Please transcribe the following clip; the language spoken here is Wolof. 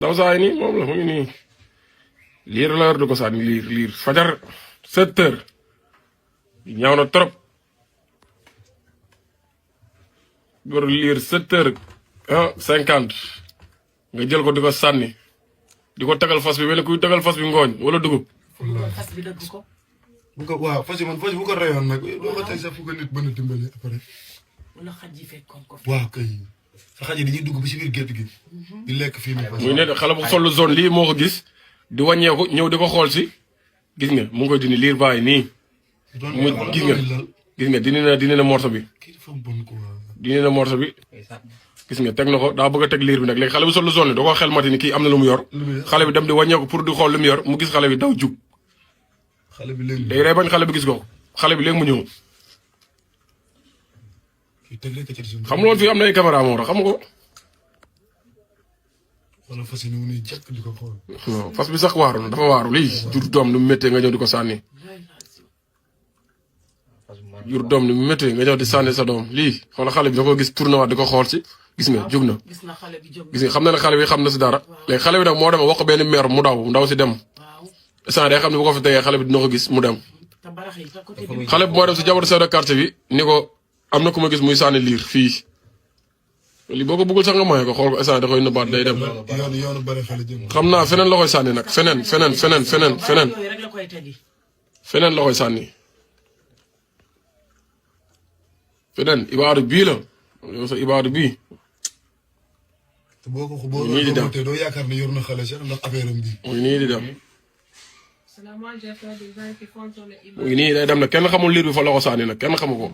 daw saa yi nii moom la mu ngi nii liir la yor du ko sànni liir fajar 7 heures ñaaw na trop yor liir 7 heures 50 nga jël ko di ko sànni di ko tegal fas bi mel ni kuy tegal fas bi ngooñ wala dugub. fas bi dëgg ko. bu ko waaw fas yi man fas bu ko rayoon nag doo ko teg sax fu ko nit mën a dimbali après. wala xaj yi fekkoon ko. waaw kay sa xaj yi dañuy dugg ba si biir gétt gi. di lekk fii nii. muy ne xale bu sol zone lii moo ko gis di wàññeeku ñëw di ko xool si gis nga mu ngi koy dindi liir bàyyi nii. mu gis nga dindi na morso bi. kii dafa bon quoi. dindi na morso bi. gis nga teg na ko daa bëgg a teg liir bi nag léegi xale bu sol zone da koo xel mati ni kii am na lu mu yor. xale bi dem di wàññeeku pour di xool lu mu yor mu gis xale bi daw jug. xale bi léegi day rey bañ xale bi gis ko xale bi léegi mu ñëw. xam loolu fii am na ay caméra moo tax xam nga ko. wala fas yéene wu ne jàkk di ko xool. non fas bi sax waaru na dafa waaru lii jur doom ni mu méttee nga ñëw di ko sànni. jur doom ni mu méttee nga ñëw di sànni sa doom lii xoolal xale bi da ko gis tourné waat di ko xool si gis nga jóg na. gis na xale bi jóg gis nga xam na ne xale bi xam na si dara. léegi xale bi nag moo dem wax ko benn mère mu daw si dem. instant day xam ne bu ko fi tegee xale bi dina ko gis mu dem. xale bi moo dem si jabar chef de quartier bi ni ko am na ku ma gis muy sànni liir fii. lii boo ko bëggul sax nga moye ko xool ko instant da koy nëbbaat day dem. xam naa feneen la koy sànni nag feneen la koy sànni. feneen ibaadu bii la yow sa ibaadu bii. te boo ko xoolee doo yaakaar ne yor na xale sax ndax affaire am bi. muy nii di dem. muy nii day dem nag kenn xamul liir bi fa la ko sànni nag kenn xamu ko.